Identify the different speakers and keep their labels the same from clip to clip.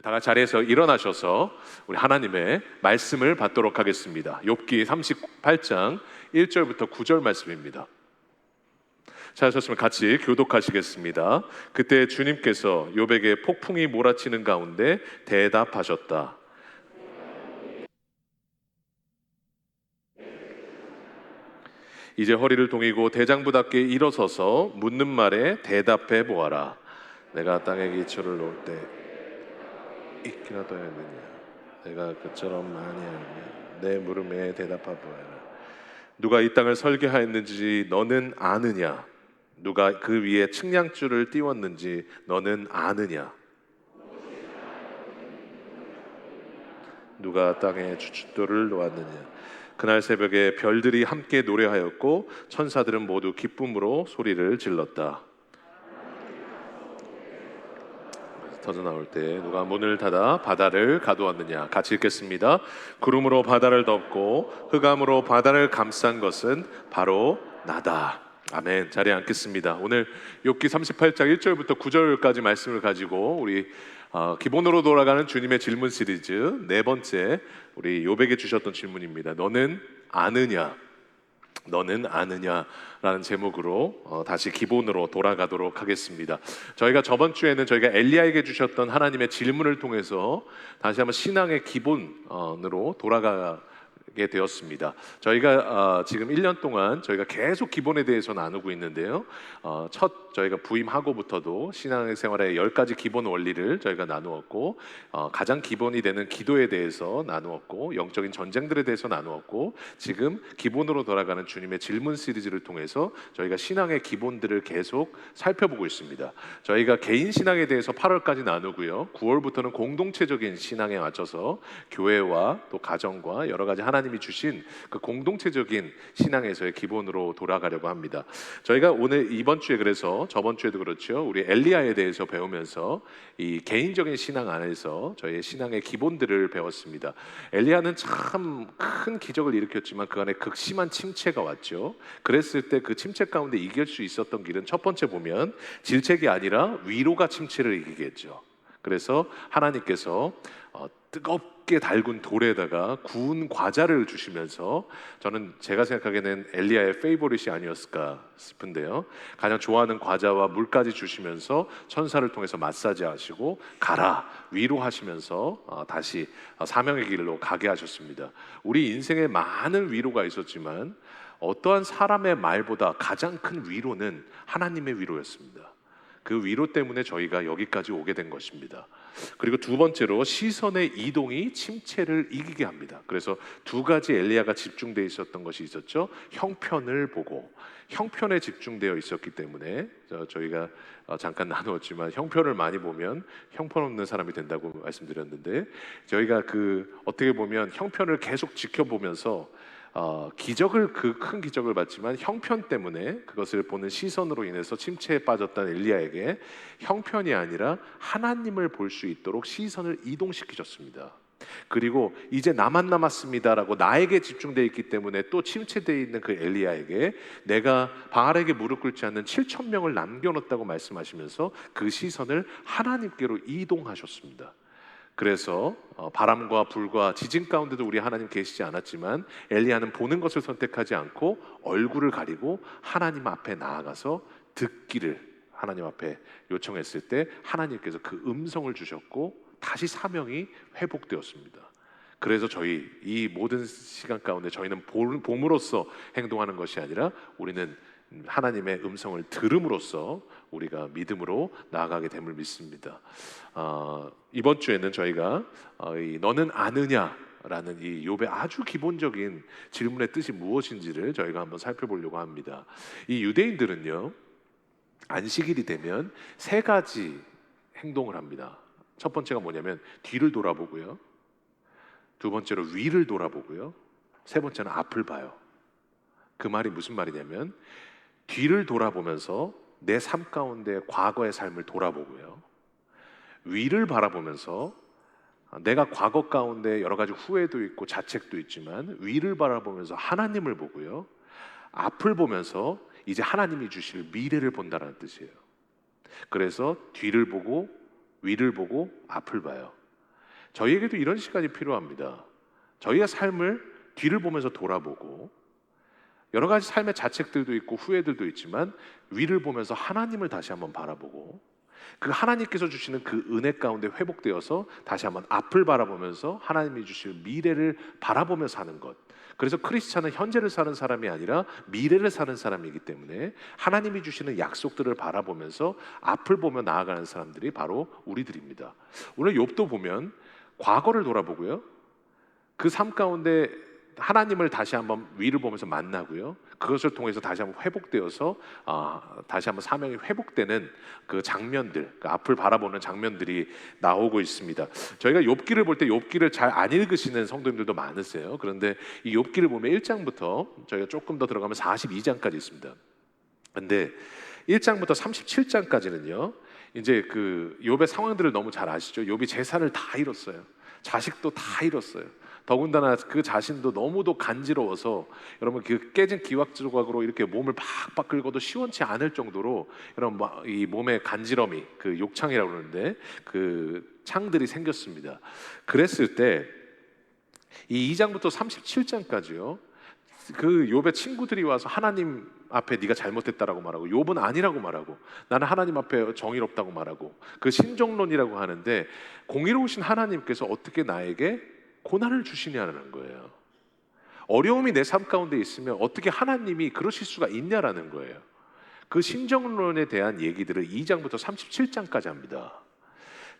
Speaker 1: 우리 다 같이 자리에서 일어나셔서 우리 하나님의 말씀을 받도록 하겠습니다. 욥기 38장 1절부터 9절 말씀입니다. 찾으셨으면 같이 교독하시겠습니다. 그때 주님께서 욥에게 폭풍이 몰아치는 가운데 대답하셨다. 이제 허리를 동이고 대장부답게 일어서서 묻는 말에 대답해 보아라. 내가 땅에 기초를 놓을 때 있기라도 했느냐? 내가 그처럼 많이 알며 내 물음에 대답하여 보아라. 누가 이 땅을 설계하였는지 너는 아느냐? 누가 그 위에 측량줄을 띄웠는지 너는 아느냐? 누가 땅에 주춧돌을 놓았느냐? 그날 새벽에 별들이 함께 노래하였고 천사들은 모두 기쁨으로 소리를 질렀다. 터져 나올 때 누가 문을 닫아 바다를 가두었느냐? 같이 읽겠습니다. 구름으로 바다를 덮고 흑암으로 바다를 감싼 것은 바로 나다. 아멘. 자리에 앉겠습니다. 오늘 욥기 38장 1절부터 9절까지 말씀을 가지고 우리 기본으로 돌아가는 주님의 질문 시리즈 네 번째 우리 욥에게 주셨던 질문입니다. 너는 아느냐? 너는 아느냐라는 제목으로 다시 기본으로 돌아가도록 하겠습니다. 저희가 저번 주에는 저희가 엘리야에게 주셨던 하나님의 질문을 통해서 다시 한번 신앙의 기본으로 돌아가게 되었습니다. 저희가 지금 1년 동안 저희가 계속 기본에 대해서 나누고 있는데요. 첫 저희가 부임하고부터도 신앙의 생활의 10가지 기본 원리를 저희가 나누었고 가장 기본이 되는 기도에 대해서 나누었고 영적인 전쟁들에 대해서 나누었고 지금 기본으로 돌아가는 주님의 질문 시리즈를 통해서 저희가 신앙의 기본들을 계속 살펴보고 있습니다. 저희가 개인 신앙에 대해서 8월까지 나누고요. 9월부터는 공동체적인 신앙에 맞춰서 교회와 또 가정과 여러 가지 하나님이 주신 그 공동체적인 신앙에서의 기본으로 돌아가려고 합니다. 저희가 오늘 이번 주에 그래서 저번 주에도 그렇죠. 우리 엘리야에 대해서 배우면서 이 개인적인 신앙 안에서 저희의 신앙의 기본들을 배웠습니다. 엘리야는 참 큰 기적을 일으켰지만 그 안에 극심한 침체가 왔죠. 그랬을 때 그 침체 가운데 이길 수 있었던 길은 첫 번째 보면 질책이 아니라 위로가 침체를 이기겠죠. 그래서 하나님께서 뜨겁게 달군 돌에다가 구운 과자를 주시면서 저는 제가 생각하기에는 엘리야의 페이보릿이 아니었을까 싶은데요. 가장 좋아하는 과자와 물까지 주시면서 천사를 통해서 마사지 하시고 가라 위로하시면서 다시 사명의 길로 가게 하셨습니다. 우리 인생에 많은 위로가 있었지만 어떠한 사람의 말보다 가장 큰 위로는 하나님의 위로였습니다. 그 위로 때문에 저희가 여기까지 오게 된 것입니다. 그리고 두 번째로 시선의 이동이 침체를 이기게 합니다. 그래서 두 가지 엘리야가 집중되어 있었던 것이 있었죠. 형편을 보고 형편에 집중되어 있었기 때문에 저희가 잠깐 나누었지만 형편을 많이 보면 형편없는 사람이 된다고 말씀드렸는데 저희가 어떻게 보면 형편을 계속 지켜보면서 기적을 그 큰 기적을 봤지만 형편 때문에 그것을 보는 시선으로 인해서 침체에 빠졌던 엘리야에게 형편이 아니라 하나님을 볼 수 있도록 시선을 이동시키셨습니다. 그리고 이제 나만 남았습니다라고 나에게 집중되어 있기 때문에 또 침체되어 있는 그 엘리야에게 내가 바알에게 무릎 꿇지 않는 7천 명을 남겨놓았다고 말씀하시면서 그 시선을 하나님께로 이동하셨습니다. 그래서 바람과 불과 지진 가운데도 우리 하나님 계시지 않았지만 엘리야는 보는 것을 선택하지 않고 얼굴을 가리고 하나님 앞에 나아가서 듣기를 하나님 앞에 요청했을 때 하나님께서 그 음성을 주셨고 다시 사명이 회복되었습니다. 그래서 저희 이 모든 시간 가운데 저희는 봄으로써 행동하는 것이 아니라 우리는 하나님의 음성을 들음으로써 우리가 믿음으로 나아가게 됨을 믿습니다. 이번 주에는 저희가 너는 아느냐라는 이 욥의 아주 기본적인 질문의 뜻이 무엇인지를 저희가 한번 살펴보려고 합니다. 이 유대인들은요 안식일이 되면 세 가지 행동을 합니다. 첫 번째가 뭐냐면 뒤를 돌아보고요, 두 번째로 위를 돌아보고요, 세 번째는 앞을 봐요. 그 말이 무슨 말이냐면 뒤를 돌아보면서 내 삶 가운데 과거의 삶을 돌아보고요, 위를 바라보면서 내가 과거 가운데 여러 가지 후회도 있고 자책도 있지만 위를 바라보면서 하나님을 보고요, 앞을 보면서 이제 하나님이 주실 미래를 본다는 뜻이에요. 그래서 뒤를 보고 위를 보고 앞을 봐요. 저희에게도 이런 시간이 필요합니다. 저희의 삶을 뒤를 보면서 돌아보고 여러 가지 삶의 자책들도 있고 후회들도 있지만 위를 보면서 하나님을 다시 한번 바라보고 그 하나님께서 주시는 그 은혜 가운데 회복되어서 다시 한번 앞을 바라보면서 하나님이 주실 미래를 바라보며 사는 것. 그래서 크리스찬은 현재를 사는 사람이 아니라 미래를 사는 사람이기 때문에 하나님이 주시는 약속들을 바라보면서 앞을 보며 나아가는 사람들이 바로 우리들입니다. 오늘 욥도 보면 과거를 돌아보고요, 그 삶 가운데 하나님을 다시 한번 위를 보면서 만나고요, 그것을 통해서 다시 한번 회복되어서 다시 한번 사명이 회복되는 그 장면들, 그 앞을 바라보는 장면들이 나오고 있습니다. 저희가 욥기를 볼 때 욥기를 잘 안 읽으시는 성도님들도 많으세요. 그런데 이 욥기를 보면 1장부터 저희가 조금 더 들어가면 42장까지 있습니다. 근데 1장부터 37장까지는요, 이제 그 욥의 상황들을 너무 잘 아시죠? 욥이 재산을 다 잃었어요. 자식도 다 잃었어요. 더군다나 그 자신도 너무도 간지러워서 여러분 그 깨진 기වක් 조각으로 이렇게 몸을 팍팍 긁어도 시원치 않을 정도로 여러분 이 몸에 간지럼이, 그 욕창이라고 그러는데 그 창들이 생겼습니다. 그랬을 때 이 2장부터 37장까지요, 그 욥의 친구들이 와서 하나님 앞에 네가 잘못했다라고 말하고, 욥은 아니라고 말하고, 나는 하나님 앞에 정의롭다고 말하고, 그 신정론이라고 하는데 공의로우신 하나님께서 어떻게 나에게 고난을 주시냐는 거예요. 어려움이 내 삶 가운데 있으면 어떻게 하나님이 그러실 수가 있냐라는 거예요. 그 신정론에 대한 얘기들을 2장부터 37장까지 합니다.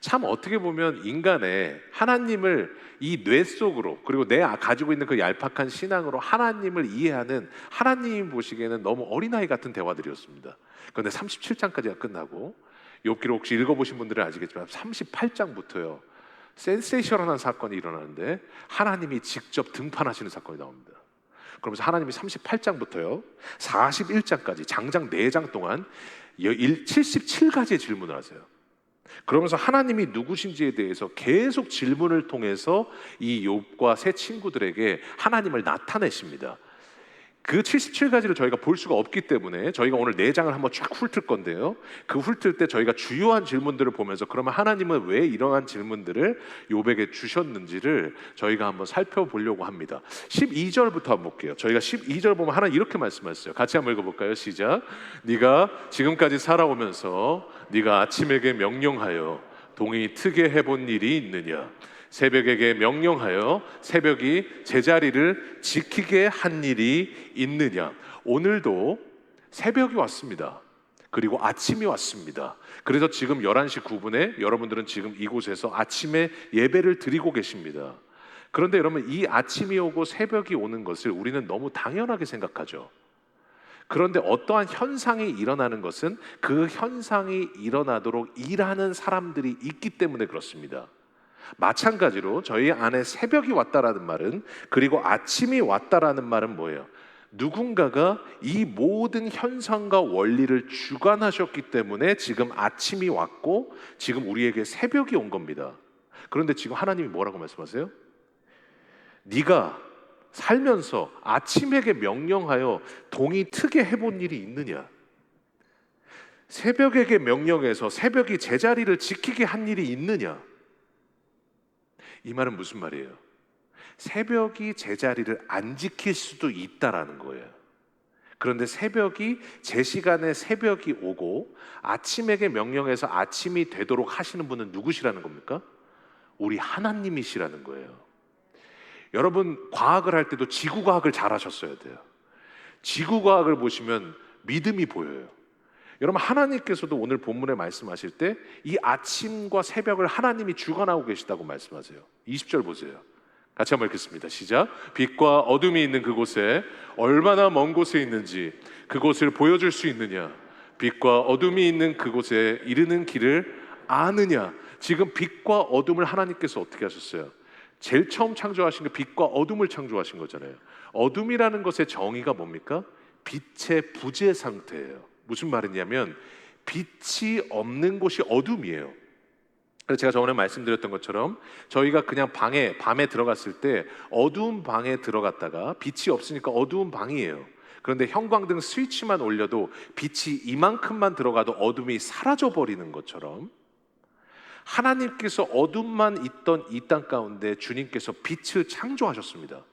Speaker 1: 참 어떻게 보면 인간의 하나님을 이 뇌 속으로, 그리고 내 가지고 있는 그 얄팍한 신앙으로 하나님을 이해하는, 하나님 보시기에는 너무 어린아이 같은 대화들이었습니다. 그런데 37장까지가 끝나고, 욥기를 혹시 읽어보신 분들은 아시겠지만 38장부터요 센세이셔널한 사건이 일어나는데 하나님이 직접 등판하시는 사건이 나옵니다. 그러면서 하나님이 38장부터요 41장까지 장장 4장 동안 77가지의 질문을 하세요. 그러면서 하나님이 누구신지에 대해서 계속 질문을 통해서 이 욥과 세 친구들에게 하나님을 나타내십니다. 그 77가지를 저희가 볼 수가 없기 때문에 저희가 오늘 4장을 한번 쫙 훑을 건데요, 그 훑을 때 저희가 주요한 질문들을 보면서 그러면 하나님은 왜 이러한 질문들을 욥에게 주셨는지를 저희가 한번 살펴보려고 합니다. 12절부터 한번 볼게요. 저희가 12절 보면 하나님 이렇게 말씀하셨어요. 같이 한번 읽어볼까요? 시작. 네가 지금까지 살아오면서 네가 아침에게 명령하여 동이 트게 해본 일이 있느냐? 새벽에게 명령하여 새벽이 제자리를 지키게 한 일이 있느냐? 오늘도 새벽이 왔습니다. 그리고 아침이 왔습니다. 그래서 지금 11시 9분에 여러분들은 지금 이곳에서 아침에 예배를 드리고 계십니다. 그런데 여러분, 이 아침이 오고 새벽이 오는 것을 우리는 너무 당연하게 생각하죠. 그런데 어떠한 현상이 일어나는 것은 그 현상이 일어나도록 일하는 사람들이 있기 때문에 그렇습니다. 마찬가지로 저희 안에 새벽이 왔다라는 말은, 그리고 아침이 왔다라는 말은 뭐예요? 누군가가 이 모든 현상과 원리를 주관하셨기 때문에 지금 아침이 왔고 지금 우리에게 새벽이 온 겁니다. 그런데 지금 하나님이 뭐라고 말씀하세요? 네가 살면서 아침에게 명령하여 동이 트게 해본 일이 있느냐? 새벽에게 명령해서 새벽이 제자리를 지키게 한 일이 있느냐? 이 말은 무슨 말이에요? 새벽이 제자리를 안 지킬 수도 있다라는 거예요. 그런데 새벽이, 제 시간에 새벽이 오고 아침에게 명령해서 아침이 되도록 하시는 분은 누구시라는 겁니까? 우리 하나님이시라는 거예요. 여러분, 과학을 할 때도 지구과학을 잘 하셨어야 돼요. 지구과학을 보시면 믿음이 보여요. 여러분, 하나님께서도 오늘 본문에 말씀하실 때 이 아침과 새벽을 하나님이 주관하고 계시다고 말씀하세요. 20절 보세요. 같이 한번 읽겠습니다. 시작. 빛과 어둠이 있는 그곳에 얼마나 먼 곳에 있는지 그곳을 보여줄 수 있느냐? 빛과 어둠이 있는 그곳에 이르는 길을 아느냐? 지금 빛과 어둠을 하나님께서 어떻게 하셨어요? 제일 처음 창조하신 게 빛과 어둠을 창조하신 거잖아요. 어둠이라는 것의 정의가 뭡니까? 빛의 부재 상태예요. 무슨 말이냐면 빛이 없는 곳이 어둠이에요. 그래서 제가 저번에 말씀드렸던 것처럼 저희가 그냥 밤에 들어갔을 때 어두운 방에 들어갔다가 빛이 없으니까 어두운 방이에요. 그런데 형광등 스위치만 올려도 빛이 이만큼만 들어가도 어둠이 사라져 버리는 것처럼 하나님께서 어둠만 있던 이 땅 가운데 주님께서 빛을 창조하셨습니다.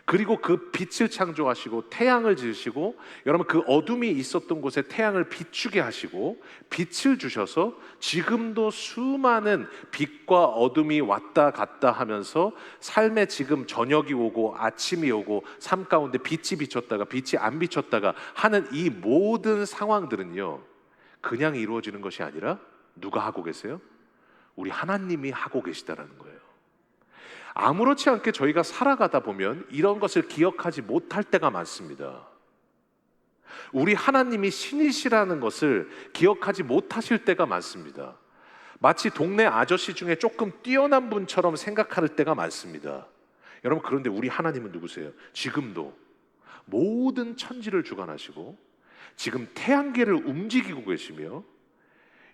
Speaker 1: 그리고 그 빛을 창조하시고 태양을 지으시고, 여러분 그 어둠이 있었던 곳에 태양을 비추게 하시고 빛을 주셔서 지금도 수많은 빛과 어둠이 왔다 갔다 하면서 삶에 지금 저녁이 오고 아침이 오고 삶 가운데 빛이 비쳤다가 빛이 안 비쳤다가 하는 이 모든 상황들은요, 그냥 이루어지는 것이 아니라 누가 하고 계세요? 우리 하나님이 하고 계시다라는 거예요. 아무렇지 않게 저희가 살아가다 보면 이런 것을 기억하지 못할 때가 많습니다. 우리 하나님이 신이시라는 것을 기억하지 못하실 때가 많습니다. 마치 동네 아저씨 중에 조금 뛰어난 분처럼 생각할 때가 많습니다. 여러분, 그런데 우리 하나님은 누구세요? 지금도 모든 천지를 주관하시고 지금 태양계를 움직이고 계시며,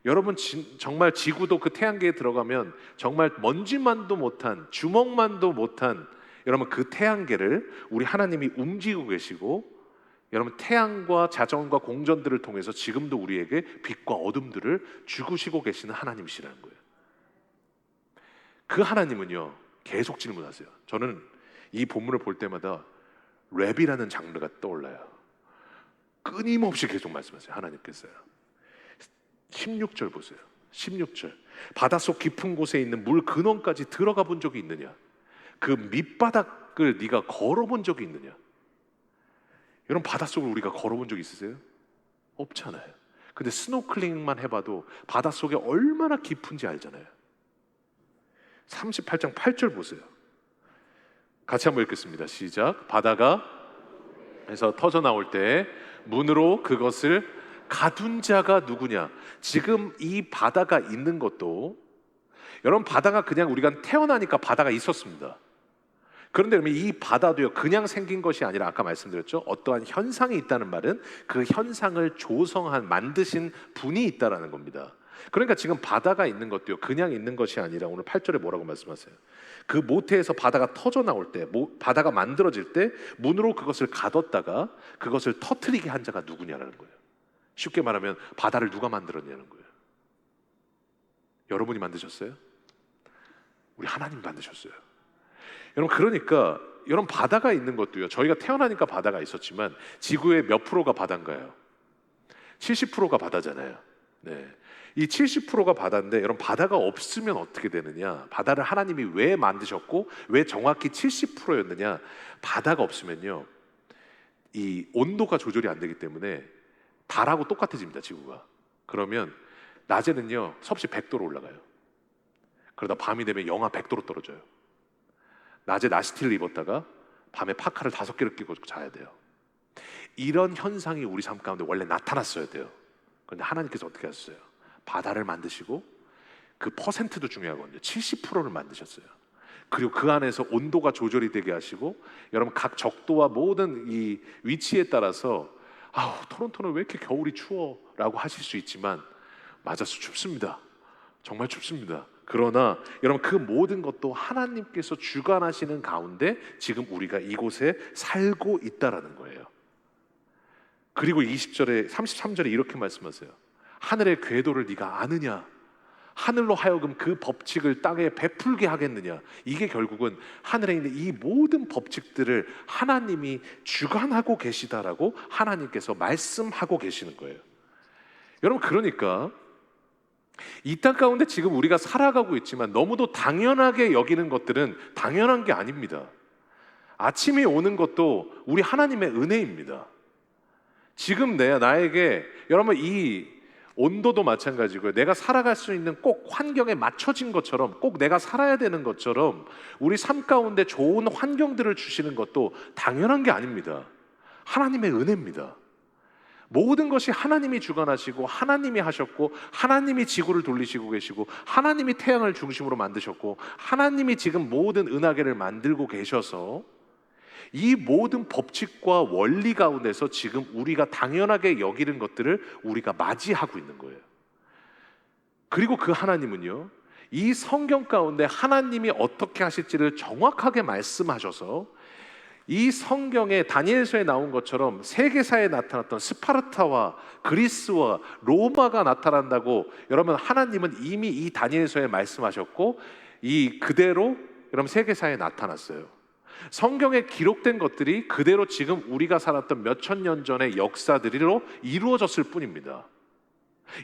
Speaker 1: 여러분 정말 지구도 그 태양계에 들어가면 정말 먼지만도 못한, 주먹만도 못한 여러분 그 태양계를 우리 하나님이 움직이고 계시고, 여러분 태양과 자전과 공전들을 통해서 지금도 우리에게 빛과 어둠들을 주시고 계시는 하나님이시라는 거예요. 그 하나님은요, 계속 질문하세요. 저는 이 본문을 볼 때마다 랩이라는 장르가 떠올라요. 끊임없이 계속 말씀하세요. 하나님께서요. 16절 보세요. 16절. 바닷속 깊은 곳에 있는 물 근원까지 들어가 본 적이 있느냐? 그 밑바닥을 네가 걸어본 적이 있느냐? 여러분, 바닷속을 우리가 걸어본 적 있으세요? 없잖아요. 근데 스노클링만 해봐도 바닷속에 얼마나 깊은지 알잖아요. 38장 8절 보세요. 같이 한번 읽겠습니다. 시작. 바다가 에서 터져 나올 때 문으로 그것을 가둔 자가 누구냐? 지금 이 바다가 있는 것도, 여러분 바다가 그냥 우리가 태어나니까 바다가 있었습니다. 그런데 그러면 이 바다도요, 그냥 생긴 것이 아니라 아까 말씀드렸죠, 어떠한 현상이 있다는 말은 그 현상을 조성한, 만드신 분이 있다라는 겁니다. 그러니까 지금 바다가 있는 것도요, 그냥 있는 것이 아니라 오늘 8절에 뭐라고 말씀하세요? 그 모태에서 바다가 터져 나올 때, 바다가 만들어질 때 문으로 그것을 가뒀다가 그것을 터트리게 한 자가 누구냐라는 거예요. 쉽게 말하면 바다를 누가 만들었냐는 거예요. 여러분이 만드셨어요? 우리 하나님 만드셨어요. 여러분, 그러니까 여러분 바다가 있는 것도요, 저희가 태어나니까 바다가 있었지만 지구의 몇 프로가 바다인가요? 70%가 바다잖아요. 네. 이 70%가 바다인데, 여러분 바다가 없으면 어떻게 되느냐? 바다를 하나님이 왜 만드셨고 왜 정확히 70%였느냐? 바다가 없으면요, 이 온도가 조절이 안 되기 때문에 달하고 똑같아집니다, 지구가. 그러면 낮에는요 섭씨 100도로 올라가요. 그러다 밤이 되면 영하 100도로 떨어져요. 낮에 나시티를 입었다가 밤에 파카를 5개를 끼고 자야 돼요. 이런 현상이 우리 삶 가운데 원래 나타났어야 돼요. 그런데 하나님께서 어떻게 하셨어요? 바다를 만드시고 그 퍼센트도 중요하거든요. 70%를 만드셨어요. 그리고 그 안에서 온도가 조절이 되게 하시고, 여러분 각 적도와 모든 이 위치에 따라서 아우 토론토는 왜 이렇게 겨울이 추워? 라고 하실 수 있지만 맞아서 춥습니다. 정말 춥습니다. 그러나 여러분 그 모든 것도 하나님께서 주관하시는 가운데 지금 우리가 이곳에 살고 있다라는 거예요. 그리고 20절에 33절에 이렇게 말씀하세요. 하늘의 궤도를 네가 아느냐? 하늘로 하여금 그 법칙을 땅에 베풀게 하겠느냐? 이게 결국은 하늘에 있는 이 모든 법칙들을 하나님이 주관하고 계시다라고 하나님께서 말씀하고 계시는 거예요. 여러분, 그러니까 이 땅 가운데 지금 우리가 살아가고 있지만 너무도 당연하게 여기는 것들은 당연한 게 아닙니다. 아침이 오는 것도 우리 하나님의 은혜입니다. 지금 나에게 여러분 이 온도도 마찬가지고요. 내가 살아갈 수 있는 꼭 환경에 맞춰진 것처럼, 꼭 내가 살아야 되는 것처럼 우리 삶 가운데 좋은 환경들을 주시는 것도 당연한 게 아닙니다. 하나님의 은혜입니다. 모든 것이 하나님이 주관하시고 하나님이 하셨고, 하나님이 지구를 돌리시고 계시고, 하나님이 태양을 중심으로 만드셨고, 하나님이 지금 모든 은하계를 만들고 계셔서 이 모든 법칙과 원리 가운데서 지금 우리가 당연하게 여기는 것들을 우리가 맞이하고 있는 거예요. 그리고 그 하나님은요, 이 성경 가운데 하나님이 어떻게 하실지를 정확하게 말씀하셔서 이 성경에 다니엘서에 나온 것처럼 세계사에 나타났던 스파르타와 그리스와 로마가 나타난다고 여러분, 하나님은 이미 이 다니엘서에 말씀하셨고 이 그대로 여러분 세계사에 나타났어요. 성경에 기록된 것들이 그대로 지금 우리가 살았던 몇천 년 전의 역사들로 이루어졌을 뿐입니다.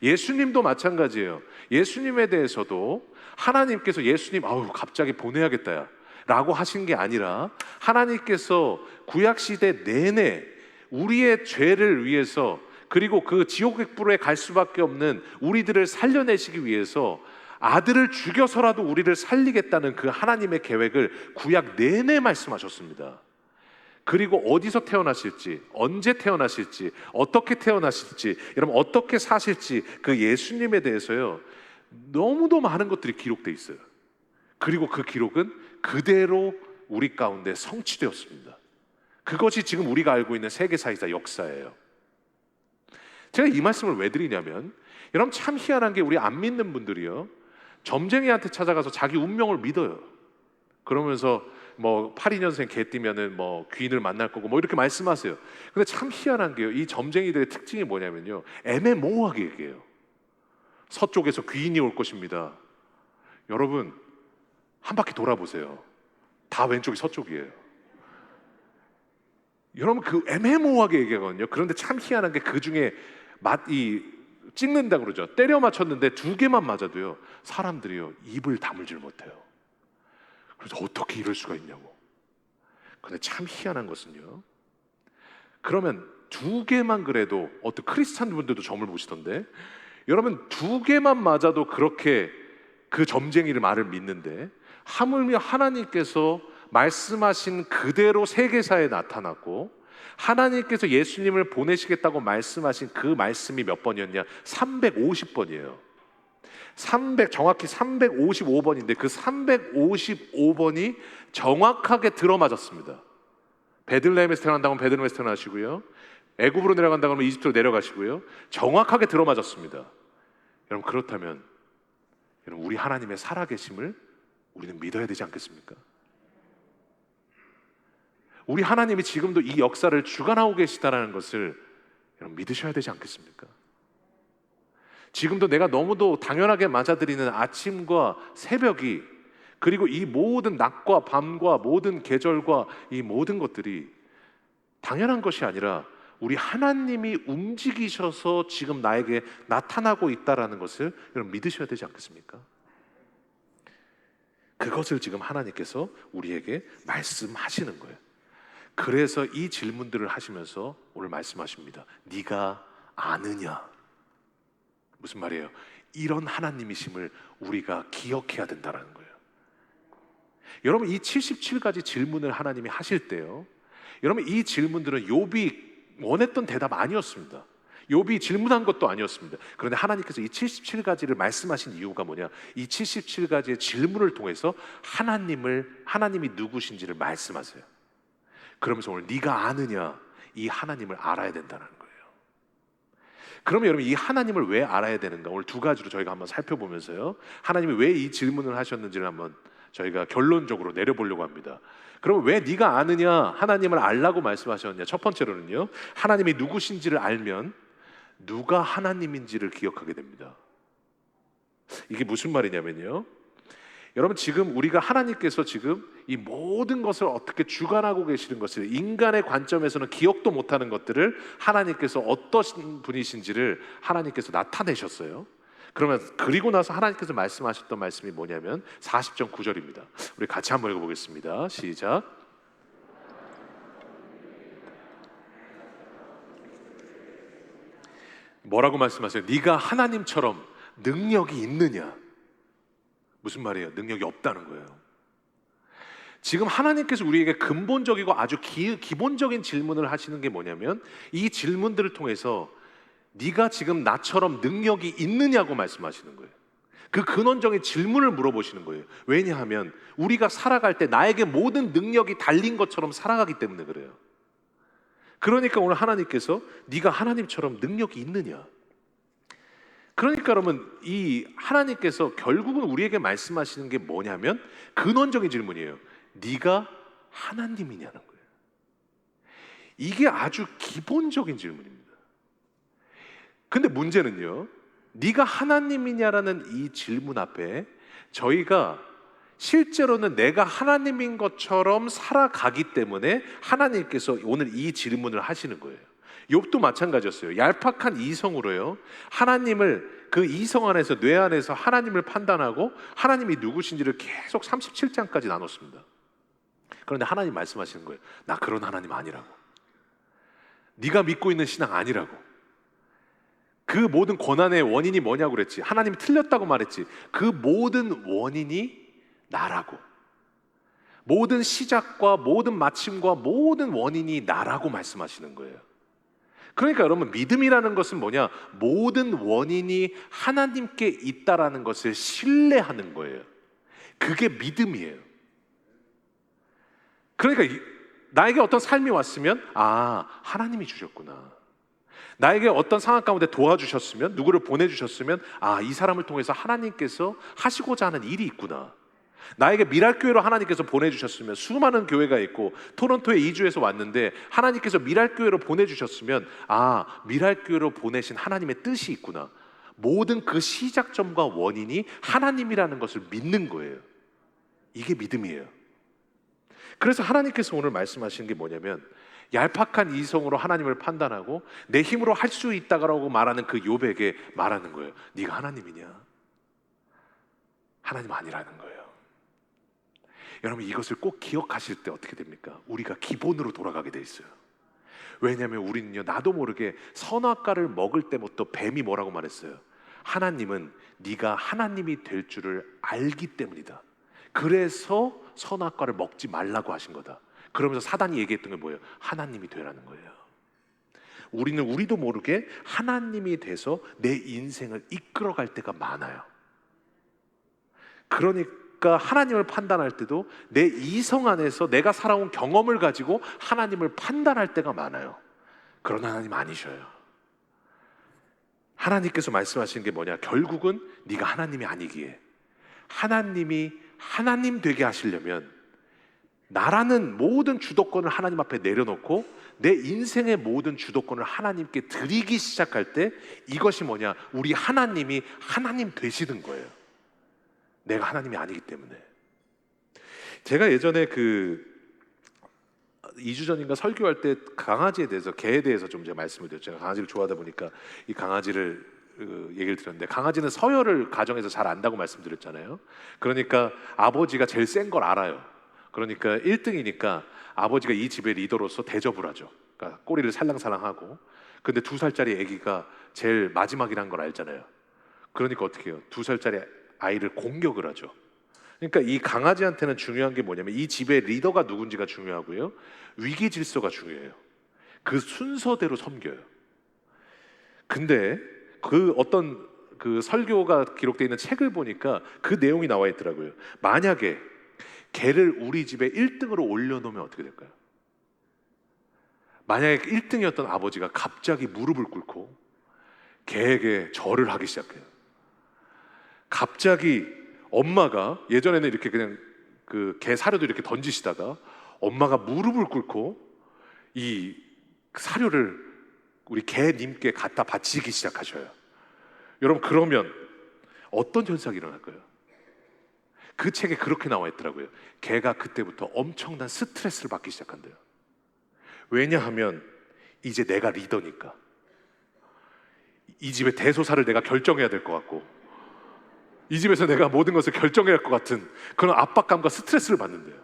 Speaker 1: 예수님도 마찬가지예요. 예수님에 대해서도 하나님께서 예수님 갑자기 보내야겠다 라고 하신 게 아니라 하나님께서 구약시대 내내 우리의 죄를 위해서, 그리고 그 지옥의 불에 갈 수밖에 없는 우리들을 살려내시기 위해서 아들을 죽여서라도 우리를 살리겠다는 그 하나님의 계획을 구약 내내 말씀하셨습니다. 그리고 어디서 태어나실지, 언제 태어나실지, 어떻게 태어나실지, 여러분 어떻게 사실지 그 예수님에 대해서요 너무도 많은 것들이 기록되어 있어요. 그리고 그 기록은 그대로 우리 가운데 성취되었습니다. 그것이 지금 우리가 알고 있는 세계사이자 역사예요. 제가 이 말씀을 왜 드리냐면, 여러분 참 희한한 게 우리 안 믿는 분들이요 점쟁이한테 찾아가서 자기 운명을 믿어요. 그러면서 82년생 개 띠면은 귀인을 만날 거고 이렇게 말씀하세요. 근데 참 희한한 게요, 이 점쟁이들의 특징이 뭐냐면요, 애매모호하게 얘기해요. 서쪽에서 귀인이 올 것입니다. 여러분 한 바퀴 돌아보세요. 다 왼쪽이 서쪽이에요. 여러분 그 애매모호하게 얘기하거든요. 그런데 참 희한한 게 그 중에 찍는다 그러죠. 때려 맞췄는데 2개만 맞아도요 사람들이요 입을 다물질 못해요. 그래서 어떻게 이럴 수가 있냐고. 근데 참 희한한 것은요, 그러면 2개만 그래도 어떤 크리스찬 분들도 점을 보시던데, 여러분 2개만 맞아도 그렇게 그 점쟁이를 말을 믿는데, 하물며 하나님께서 말씀하신 그대로 세계사에 나타났고 하나님께서 예수님을 보내시겠다고 말씀하신 그 말씀이 몇 번이었냐? 350번이에요. 정확히 355번인데 그 355번이 정확하게 들어맞았습니다. 베들레헴에서 태어난다면 베들레헴에서 태어나시고요, 애굽으로 내려간다고 하면 이집트로 내려가시고요, 정확하게 들어맞았습니다. 여러분 그렇다면 여러분 우리 하나님의 살아계심을 우리는 믿어야 되지 않겠습니까? 우리 하나님이 지금도 이 역사를 주관하고 계시다라는 것을 여러분 믿으셔야 되지 않겠습니까? 지금도 내가 너무도 당연하게 맞아들이는 아침과 새벽이, 그리고 이 모든 낮과 밤과 모든 계절과 이 모든 것들이 당연한 것이 아니라 우리 하나님이 움직이셔서 지금 나에게 나타나고 있다라는 것을 여러분 믿으셔야 되지 않겠습니까? 그것을 지금 하나님께서 우리에게 말씀하시는 거예요. 그래서 이 질문들을 하시면서 오늘 말씀하십니다. 네가 아느냐? 무슨 말이에요? 이런 하나님이심을 우리가 기억해야 된다는 거예요. 여러분 이 77가지 질문을 하나님이 하실 때요, 여러분 이 질문들은 욥이 원했던 대답 아니었습니다. 욥이 질문한 것도 아니었습니다. 그런데 하나님께서 이 77가지를 말씀하신 이유가 뭐냐? 이 77가지의 질문을 통해서 하나님이 누구신지를 말씀하세요. 그러면서 오늘 네가 아느냐? 이 하나님을 알아야 된다는 거예요. 그러면 여러분 이 하나님을 왜 알아야 되는가? 오늘 2가지로 저희가 한번 살펴보면서요, 하나님이 왜 이 질문을 하셨는지를 한번 저희가 결론적으로 내려보려고 합니다. 그럼 왜 네가 아느냐? 하나님을 알라고 말씀하셨느냐? 첫 번째로는요, 하나님이 누구신지를 알면 누가 하나님인지를 기억하게 됩니다. 이게 무슨 말이냐면요, 여러분 지금 우리가 하나님께서 지금 이 모든 것을 어떻게 주관하고 계시는 것을, 인간의 관점에서는 기억도 못하는 것들을 하나님께서 어떤 분이신지를 하나님께서 나타내셨어요. 그리고 나서 하나님께서 말씀하셨던 말씀이 뭐냐면 40절 9절입니다. 우리 같이 한번 읽어보겠습니다. 시작. 뭐라고 말씀하세요? 네가 하나님처럼 능력이 있느냐? 무슨 말이에요? 능력이 없다는 거예요. 지금 하나님께서 우리에게 근본적이고 아주 기본적인 질문을 하시는 게 뭐냐면, 이 질문들을 통해서 네가 지금 나처럼 능력이 있느냐고 말씀하시는 거예요. 그 근원적인 질문을 물어보시는 거예요. 왜냐하면 우리가 살아갈 때 나에게 모든 능력이 달린 것처럼 살아가기 때문에 그래요. 그러니까 오늘 하나님께서 네가 하나님처럼 능력이 있느냐? 그러니까 여러분 이 하나님께서 결국은 우리에게 말씀하시는 게 뭐냐면 근원적인 질문이에요. 네가 하나님이냐는 거예요. 이게 아주 기본적인 질문입니다. 근데 문제는요, 네가 하나님이냐라는 이 질문 앞에 저희가 실제로는 내가 하나님인 것처럼 살아가기 때문에 하나님께서 오늘 이 질문을 하시는 거예요. 욥도 마찬가지였어요. 얄팍한 이성으로요, 하나님을, 그 이성 안에서, 뇌 안에서 하나님을 판단하고 하나님이 누구신지를 계속 37장까지 나눴습니다. 그런데 하나님 말씀하시는 거예요. 나 그런 하나님 아니라고. 네가 믿고 있는 신앙 아니라고. 그 모든 고난의 원인이 뭐냐고 그랬지. 하나님이 틀렸다고 말했지. 그 모든 원인이 나라고. 모든 시작과 모든 마침과 모든 원인이 나라고 말씀하시는 거예요. 그러니까 여러분, 믿음이라는 것은 뭐냐? 모든 원인이 하나님께 있다라는 것을 신뢰하는 거예요. 그게 믿음이에요. 그러니까 나에게 어떤 삶이 왔으면, 아, 하나님이 주셨구나. 나에게 어떤 상황 가운데 도와주셨으면, 누구를 보내주셨으면, 아, 이 사람을 통해서 하나님께서 하시고자 하는 일이 있구나. 나에게 미랄교회로 하나님께서 보내주셨으면, 수많은 교회가 있고 토론토에 이주해서 왔는데 하나님께서 미랄교회로 보내주셨으면, 아, 미랄교회로 보내신 하나님의 뜻이 있구나. 모든 그 시작점과 원인이 하나님이라는 것을 믿는 거예요. 이게 믿음이에요. 그래서 하나님께서 오늘 말씀하시는 게 뭐냐면, 얄팍한 이성으로 하나님을 판단하고 내 힘으로 할 수 있다고 말하는 그 욥에게 말하는 거예요. 네가 하나님이냐? 하나님 아니라는 거예요. 여러분, 이것을 꼭 기억하실 때 어떻게 됩니까? 우리가 기본으로 돌아가게 돼 있어요. 왜냐하면 우리는요, 나도 모르게 선악과를 먹을 때부터 뱀이 뭐라고 말했어요? 하나님은 네가 하나님이 될 줄을 알기 때문이다. 그래서 선악과를 먹지 말라고 하신 거다. 그러면서 사단이 얘기했던 게 뭐예요? 하나님이 되라는 거예요. 우리도 모르게 하나님이 돼서 내 인생을 이끌어갈 때가 많아요. 그러니까 하나님을 판단할 때도 내 이성 안에서 내가 살아온 경험을 가지고 하나님을 판단할 때가 많아요. 그런 하나님 아니셔요. 하나님께서 말씀하시는 게 뭐냐? 결국은 네가 하나님이 아니기에, 하나님이 하나님 되게 하시려면 나라는 모든 주도권을 하나님 앞에 내려놓고 내 인생의 모든 주도권을 하나님께 드리기 시작할 때, 이것이 뭐냐? 우리 하나님이 하나님 되시는 거예요. 내가 하나님이 아니기 때문에. 제가 예전에 2주 전인가 설교할 때 강아지에 대해서, 개에 대해서 좀 제가 말씀을 드렸죠. 제가 강아지를 좋아하다 보니까 이 강아지를 얘기를 드렸는데, 강아지는 서열을 가정에서 잘 안다고 말씀드렸잖아요. 그러니까 아버지가 제일 센 걸 알아요. 그러니까 1등이니까 아버지가 이 집의 리더로서 대접을 하죠. 그러니까 꼬리를 살랑살랑하고. 근데 2살짜리 아기가 제일 마지막이라는 걸 알잖아요. 그러니까 어떻게 해요? 2살짜리 아이를 공격을 하죠. 그러니까 이 강아지한테는 중요한 게 뭐냐면, 이 집의 리더가 누군지가 중요하고요, 위기 질서가 중요해요. 그 순서대로 섬겨요. 근데 어떤 설교가 기록되어 있는 책을 보니까 그 내용이 나와 있더라고요. 만약에 개를 우리 집에 1등으로 올려놓으면 어떻게 될까요? 만약에 1등이었던 아버지가 갑자기 무릎을 꿇고 개에게 절을 하기 시작해요. 갑자기 엄마가, 예전에는 이렇게 그냥 개 사료도 이렇게 던지시다가 엄마가 무릎을 꿇고 이 사료를 우리 개님께 갖다 바치기 시작하셔요. 여러분, 그러면 어떤 현상이 일어날까요? 그 책에 그렇게 나와 있더라고요. 개가 그때부터 엄청난 스트레스를 받기 시작한대요. 왜냐하면 이제 내가 리더니까, 이 집의 대소사를 내가 결정해야 될 것 같고, 이 집에서 내가 모든 것을 결정해야 할 것 같은 그런 압박감과 스트레스를 받는데요.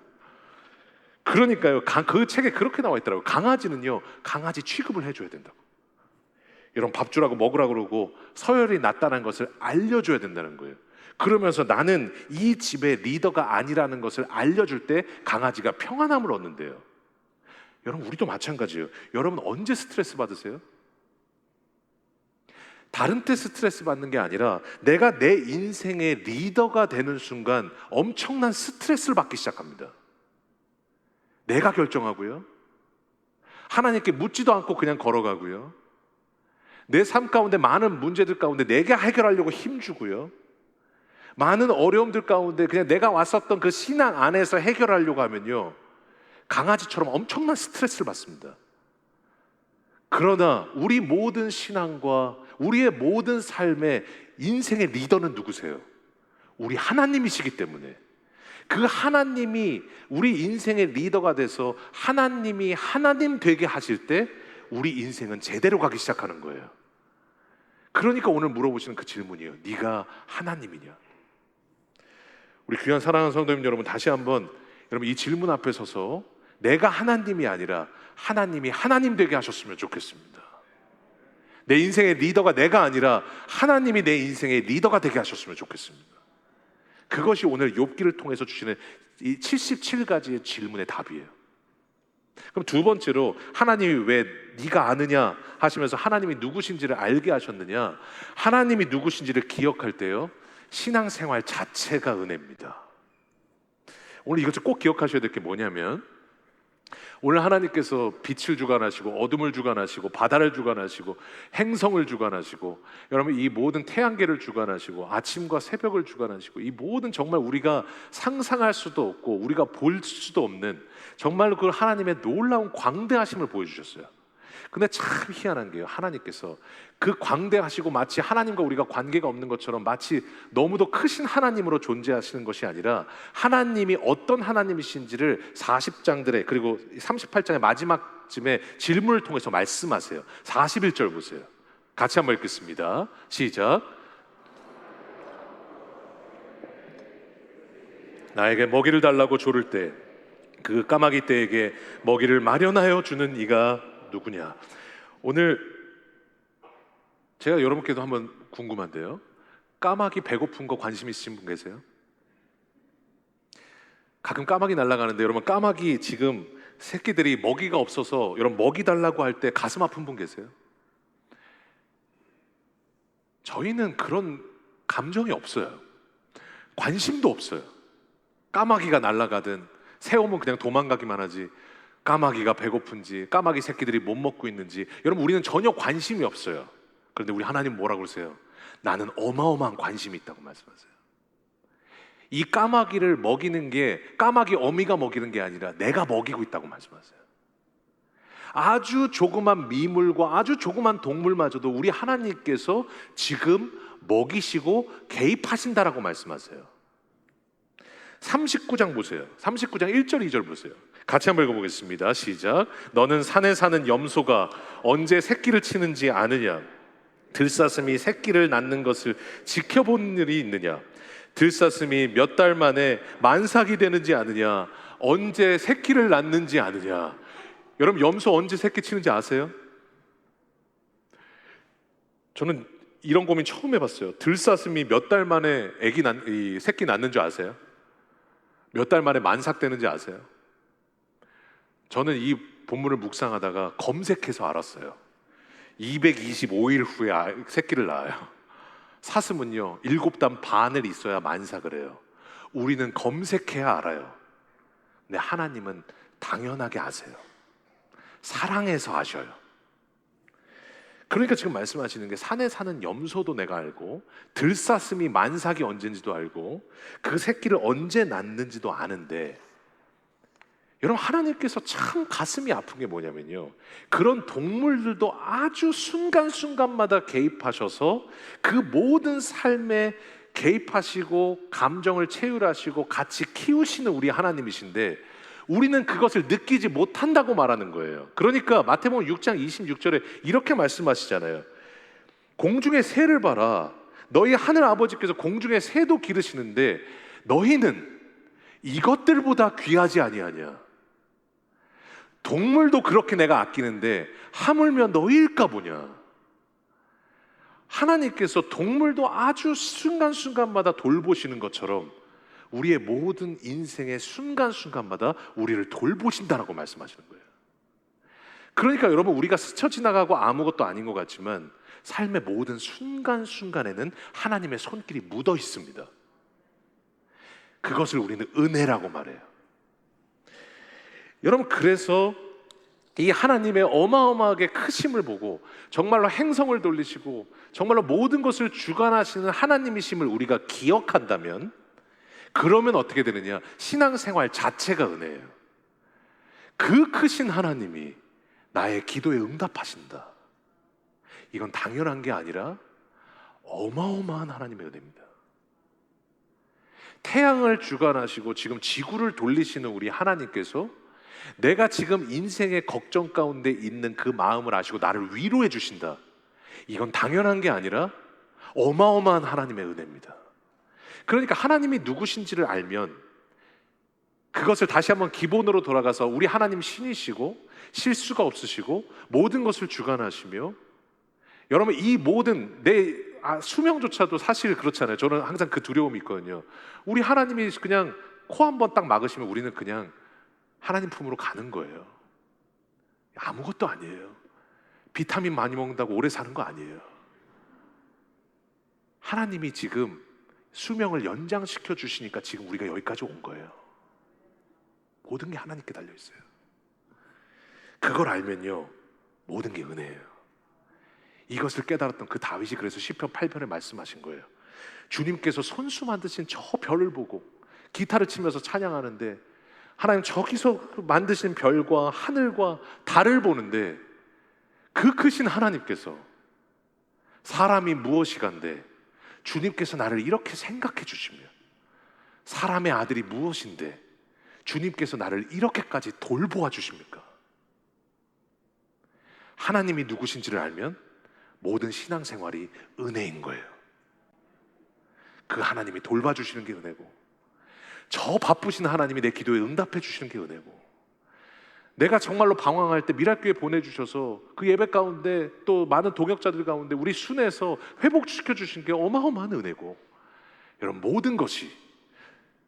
Speaker 1: 그러니까요, 그 책에 그렇게 나와 있더라고요. 강아지는요, 강아지 취급을 해줘야 된다고. 여러분, 밥 주라고 먹으라고 그러고 서열이 낮다는 것을 알려줘야 된다는 거예요. 그러면서 나는 이 집의 리더가 아니라는 것을 알려줄 때 강아지가 평안함을 얻는데요. 여러분, 우리도 마찬가지예요. 여러분, 언제 스트레스 받으세요? 다른 때 스트레스 받는 게 아니라 내가 내 인생의 리더가 되는 순간 엄청난 스트레스를 받기 시작합니다. 내가 결정하고요, 하나님께 묻지도 않고 그냥 걸어가고요, 내 삶 가운데 많은 문제들 가운데 내가 해결하려고 힘주고요, 많은 어려움들 가운데 그냥 내가 왔었던 그 신앙 안에서 해결하려고 하면요, 강아지처럼 엄청난 스트레스를 받습니다. 그러나 우리 모든 신앙과 우리의 모든 삶의 인생의 리더는 누구세요? 우리 하나님이시기 때문에, 그 하나님이 우리 인생의 리더가 돼서 하나님이 하나님 되게 하실 때 우리 인생은 제대로 가기 시작하는 거예요. 그러니까 오늘 물어보시는 그 질문이에요. 네가 하나님이냐? 우리 귀한 사랑하는 성도님 여러분, 다시 한번 여러분 이 질문 앞에 서서 내가 하나님이 아니라 하나님이 하나님 되게 하셨으면 좋겠습니다. 내 인생의 리더가 내가 아니라 하나님이 내 인생의 리더가 되게 하셨으면 좋겠습니다. 그것이 오늘 욥기를 통해서 주시는 이 77가지의 질문의 답이에요. 그럼 두 번째로, 하나님이 왜 네가 아느냐 하시면서 하나님이 누구신지를 알게 하셨느냐, 하나님이 누구신지를 기억할 때요, 신앙생활 자체가 은혜입니다. 오늘 이것을 꼭 기억하셔야 될 게 뭐냐면, 오늘 하나님께서 빛을 주관하시고 어둠을 주관하시고 바다를 주관하시고 행성을 주관하시고, 여러분 이 모든 태양계를 주관하시고 아침과 새벽을 주관하시고, 이 모든 정말 우리가 상상할 수도 없고 우리가 볼 수도 없는 정말로 그 하나님의 놀라운 광대하심을 보여주셨어요. 근데 참 희한한 게요, 하나님께서 그 광대하시고 마치 하나님과 우리가 관계가 없는 것처럼 마치 너무도 크신 하나님으로 존재하시는 것이 아니라, 하나님이 어떤 하나님이신지를 40장들의 그리고 38장의 마지막쯤에 질문을 통해서 말씀하세요. 41절 보세요. 같이 한번 읽겠습니다. 시작. 나에게 먹이를 달라고 조를 때 그 까마귀 떼에게 먹이를 마련하여 주는 이가 누구냐? 오늘 제가 여러분께도 한번 궁금한데요, 까마귀 배고픈 거 관심 있으신 분 계세요? 가끔 까마귀 날아가는데, 여러분 까마귀 지금 새끼들이 먹이가 없어서 여러분 먹이 달라고 할 때 가슴 아픈 분 계세요? 저희는 그런 감정이 없어요. 관심도 없어요. 까마귀가 날아가든 새 오면 그냥 도망가기만 하지, 까마귀가 배고픈지 까마귀 새끼들이 못 먹고 있는지 여러분 우리는 전혀 관심이 없어요. 그런데 우리 하나님 뭐라고 그러세요? 나는 어마어마한 관심이 있다고 말씀하세요. 이 까마귀를 먹이는 게 까마귀 어미가 먹이는 게 아니라 내가 먹이고 있다고 말씀하세요. 아주 조그만 미물과 아주 조그만 동물마저도 우리 하나님께서 지금 먹이시고 개입하신다라고 말씀하세요. 39장 보세요. 39장 1절 2절 보세요. 같이 한번 읽어보겠습니다. 시작. 너는 산에 사는 염소가 언제 새끼를 치는지 아느냐? 들사슴이 새끼를 낳는 것을 지켜본 일이 있느냐? 들사슴이 몇 달 만에 만삭이 되는지 아느냐? 언제 새끼를 낳는지 아느냐? 여러분 염소 언제 새끼 치는지 아세요? 저는 이런 고민 처음 해봤어요. 들사슴이 몇 달 만에 새끼 낳는 줄 아세요? 몇 달 만에 만삭되는지 아세요? 저는 이 본문을 묵상하다가 검색해서 알았어요. 225일 후에 새끼를 낳아요. 사슴은요 7단 반을 있어야 만삭을 해요. 우리는 검색해야 알아요. 근데 하나님은 당연하게 아세요. 사랑해서 아셔요. 그러니까 지금 말씀하시는 게, 산에 사는 염소도 내가 알고 들사슴이 만삭이 언제인지도 알고 그 새끼를 언제 낳는지도 아는데, 여러분 하나님께서 참 가슴이 아픈 게 뭐냐면요, 그런 동물들도 아주 순간순간마다 개입하셔서 그 모든 삶에 개입하시고 감정을 체휼하시고 같이 키우시는 우리 하나님이신데 우리는 그것을 느끼지 못한다고 말하는 거예요. 그러니까 마태복음 6장 26절에 이렇게 말씀하시잖아요. 공중의 새를 봐라. 너희 하늘 아버지께서 공중의 새도 기르시는데 너희는 이것들보다 귀하지 아니하냐? 동물도 그렇게 내가 아끼는데 하물며 너희일까 보냐? 하나님께서 동물도 아주 순간순간마다 돌보시는 것처럼 우리의 모든 인생의 순간순간마다 우리를 돌보신다라고 말씀하시는 거예요. 그러니까 여러분 우리가 스쳐 지나가고 아무것도 아닌 것 같지만 삶의 모든 순간순간에는 하나님의 손길이 묻어 있습니다. 그것을 우리는 은혜라고 말해요. 여러분 그래서 이 하나님의 어마어마하게 크심을 보고 정말로 행성을 돌리시고 정말로 모든 것을 주관하시는 하나님이심을 우리가 기억한다면, 그러면 어떻게 되느냐? 신앙생활 자체가 은혜예요. 그 크신 하나님이 나의 기도에 응답하신다. 이건 당연한 게 아니라 어마어마한 하나님의 은혜입니다. 태양을 주관하시고 지금 지구를 돌리시는 우리 하나님께서 내가 지금 인생의 걱정 가운데 있는 그 마음을 아시고 나를 위로해 주신다. 이건 당연한 게 아니라 어마어마한 하나님의 은혜입니다. 그러니까 하나님이 누구신지를 알면 그것을 다시 한번 기본으로 돌아가서 우리 하나님 신이시고 실수가 없으시고 모든 것을 주관하시며, 여러분 이 모든 내 수명조차도 사실 그렇잖아요. 저는 항상 그 두려움이 있거든요. 우리 하나님이 그냥 코 한 번 딱 막으시면 우리는 그냥 하나님 품으로 가는 거예요. 아무것도 아니에요. 비타민 많이 먹는다고 오래 사는 거 아니에요. 하나님이 지금 수명을 연장시켜 주시니까 지금 우리가 여기까지 온 거예요. 모든 게 하나님께 달려 있어요. 그걸 알면요, 모든 게 은혜예요. 이것을 깨달았던 그 다윗이 그래서 시편 8편에 말씀하신 거예요. 주님께서 손수 만드신 저 별을 보고 기타를 치면서 찬양하는데, 하나님 저기서 만드신 별과 하늘과 달을 보는데 그 크신 하나님께서 사람이 무엇이간데 주님께서 나를 이렇게 생각해 주시며, 사람의 아들이 무엇인데 주님께서 나를 이렇게까지 돌보아 주십니까? 하나님이 누구신지를 알면 모든 신앙생활이 은혜인 거예요. 그 하나님이 돌봐주시는 게 은혜고, 저 바쁘신 하나님이 내 기도에 응답해 주시는 게 은혜고, 내가 정말로 방황할 때 미랄교회 보내주셔서 그 예배 가운데 또 많은 동역자들 가운데 우리 순회해서 회복시켜 주신 게 어마어마한 은혜고, 여러분 모든 것이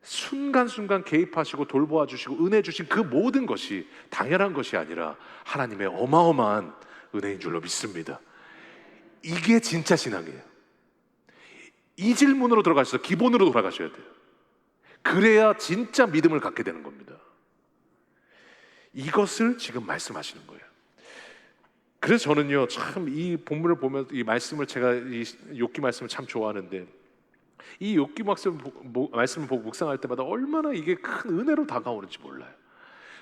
Speaker 1: 순간순간 개입하시고 돌보아 주시고 은혜 주신 그 모든 것이 당연한 것이 아니라 하나님의 어마어마한 은혜인 줄로 믿습니다. 이게 진짜 신앙이에요. 이 질문으로 들어가셔서 기본으로 돌아가셔야 돼요. 그래야 진짜 믿음을 갖게 되는 겁니다. 이것을 지금 말씀하시는 거예요. 그래서 저는요, 참 이 본문을 보면서 이 말씀을, 제가 이 욥기 말씀을 참 좋아하는데, 이 욥기 말씀을 보고 묵상할 때마다 얼마나 이게 큰 은혜로 다가오는지 몰라요.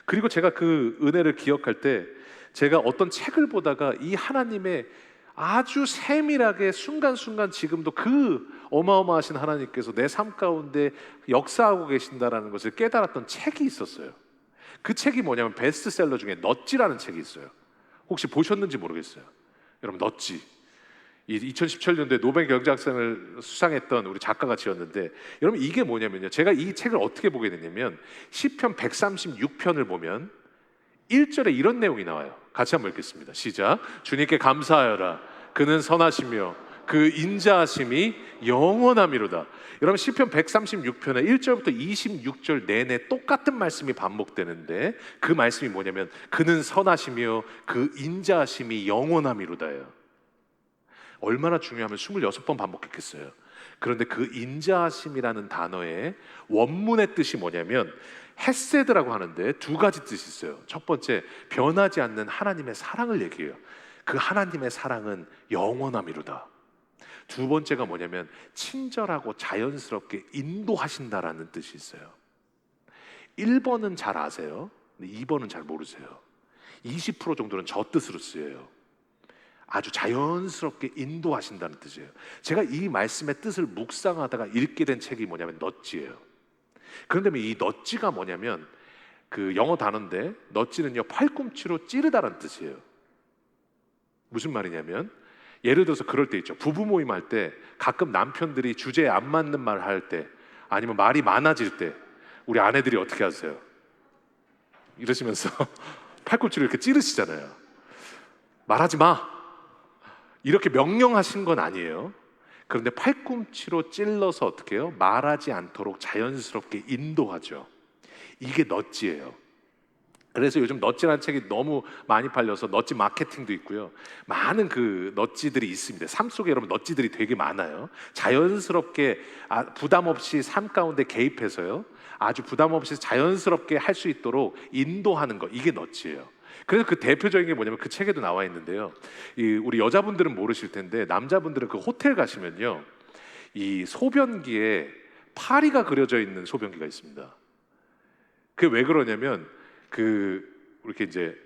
Speaker 1: 그리고 제가 그 은혜를 기억할 때, 제가 어떤 책을 보다가 이 하나님의 아주 세밀하게 순간순간 지금도 그 어마어마하신 하나님께서 내 삶 가운데 역사하고 계신다라는 것을 깨달았던 책이 있었어요. 그 책이 뭐냐면 베스트셀러 중에 넛지라는 책이 있어요. 혹시 보셨는지 모르겠어요. 여러분, 넛지, 2017년도에 노벨 경제학상을 수상했던 우리 작가가 지었는데, 여러분 이게 뭐냐면요, 제가 이 책을 어떻게 보게 됐냐면 시편 136편을 보면 1절에 이런 내용이 나와요. 같이 한번 읽겠습니다. 시작. 주님께 감사하여라. 그는 선하시며 그 인자하심이 영원함이로다. 여러분 시편 136편에 1절부터 26절 내내 똑같은 말씀이 반복되는데, 그 말씀이 뭐냐면 그는 선하시며 그 인자하심이 영원함이로다예요. 얼마나 중요하면 26번 반복했겠어요. 그런데 그 인자하심이라는 단어의 원문의 뜻이 뭐냐면 헤세드라고 하는데 두 가지 뜻이 있어요. 첫 번째, 변하지 않는 하나님의 사랑을 얘기해요. 그 하나님의 사랑은 영원함이로다. 두 번째가 뭐냐면 친절하고 자연스럽게 인도하신다라는 뜻이 있어요. 1번은 잘 아세요. 근데 2번은 잘 모르세요. 20% 정도는 저 뜻으로 쓰여요. 아주 자연스럽게 인도하신다는 뜻이에요. 제가 이 말씀의 뜻을 묵상하다가 읽게 된 책이 뭐냐면 넛지예요. 그런데 이 넛지가 뭐냐면 그 영어 단어인데, 넛지는요 팔꿈치로 찌르다라는 뜻이에요. 무슨 말이냐면, 예를 들어서 그럴 때 있죠. 부부 모임 할 때 가끔 남편들이 주제에 안 맞는 말 할 때, 아니면 말이 많아질 때 우리 아내들이 어떻게 하세요? 이러시면서 팔꿈치를 이렇게 찌르시잖아요. 말하지 마, 이렇게 명령하신 건 아니에요. 그런데 팔꿈치로 찔러서 어떻게 해요? 말하지 않도록 자연스럽게 인도하죠. 이게 넛지예요. 그래서 요즘 넛지라는 책이 너무 많이 팔려서 넛지 마케팅도 있고요. 많은 그 넛지들이 있습니다. 삶 속에 여러분 넛지들이 되게 많아요. 자연스럽게 부담 없이 삶 가운데 개입해서요, 아주 부담 없이 자연스럽게 할 수 있도록 인도하는 거, 이게 넛지예요. 그래서 그 대표적인 게 뭐냐면 그 책에도 나와 있는데요, 우리 여자분들은 모르실 텐데 남자분들은 그 호텔 가시면요, 이 소변기에 파리가 그려져 있는 소변기가 있습니다. 그게 왜 그러냐면 이렇게 이제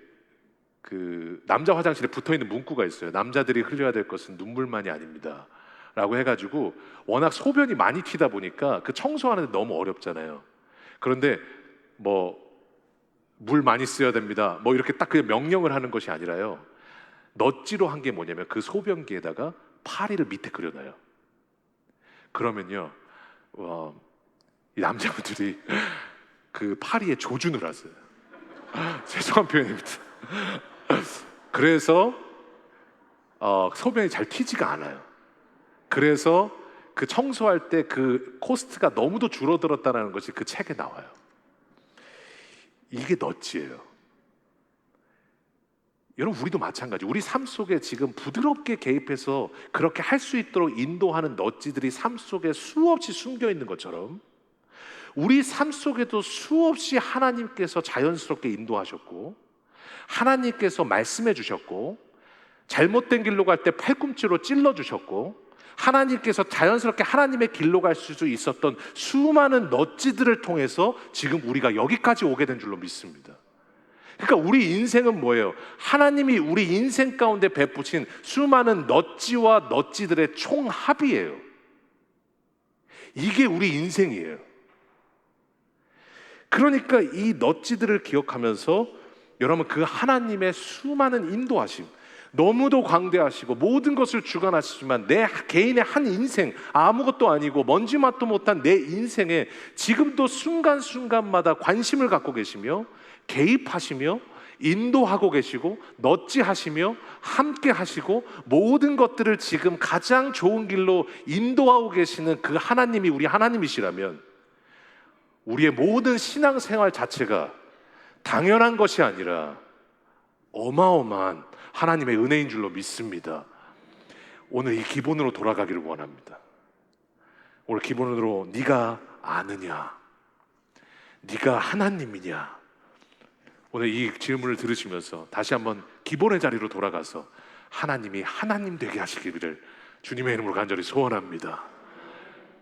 Speaker 1: 그 남자 화장실에 붙어있는 문구가 있어요. 남자들이 흘려야 될 것은 눈물만이 아닙니다 라고 해가지고, 워낙 소변이 많이 튀다 보니까 그 청소하는데 너무 어렵잖아요. 그런데 뭐 물 많이 써야 됩니다 뭐 이렇게 딱 그냥 명령을 하는 것이 아니라요, 넛지로 한 게 뭐냐면 그 소변기에다가 파리를 밑에 그려놔요. 그러면요 이 남자분들이 그 파리에 조준을 하세요. 죄송한 표현입니다. 그래서 소변이 잘 튀지가 않아요. 그래서 그 청소할 때 그 코스트가 너무도 줄어들었다는 것이 그 책에 나와요. 이게 넛지예요. 여러분, 우리도 마찬가지. 우리 삶 속에 지금 부드럽게 개입해서 그렇게 할 수 있도록 인도하는 넛지들이 삶 속에 수없이 숨겨 있는 것처럼, 우리 삶 속에도 수없이 하나님께서 자연스럽게 인도하셨고, 하나님께서 말씀해 주셨고, 잘못된 길로 갈 때 팔꿈치로 찔러 주셨고, 하나님께서 자연스럽게 하나님의 길로 갈 수 있었던 수많은 넛지들을 통해서 지금 우리가 여기까지 오게 된 줄로 믿습니다. 그러니까 우리 인생은 뭐예요? 하나님이 우리 인생 가운데 베푸신 수많은 넛지와 넛지들의 총합이에요. 이게 우리 인생이에요. 그러니까 이 넛지들을 기억하면서 여러분, 그 하나님의 수많은 인도하심, 너무도 광대하시고 모든 것을 주관하시지만 내 개인의 한 인생, 아무것도 아니고 먼지맛도 못한 내 인생에 지금도 순간순간마다 관심을 갖고 계시며 개입하시며 인도하고 계시고 넛지하시며 함께 하시고 모든 것들을 지금 가장 좋은 길로 인도하고 계시는 그 하나님이 우리 하나님이시라면, 우리의 모든 신앙생활 자체가 당연한 것이 아니라 어마어마한 하나님의 은혜인 줄로 믿습니다. 오늘 이 기본으로 돌아가기를 원합니다. 오늘 기본으로 네가 아느냐, 네가 하나님이냐, 오늘 이 질문을 들으시면서 다시 한번 기본의 자리로 돌아가서 하나님이 하나님 되게 하시기를 주님의 이름으로 간절히 소원합니다.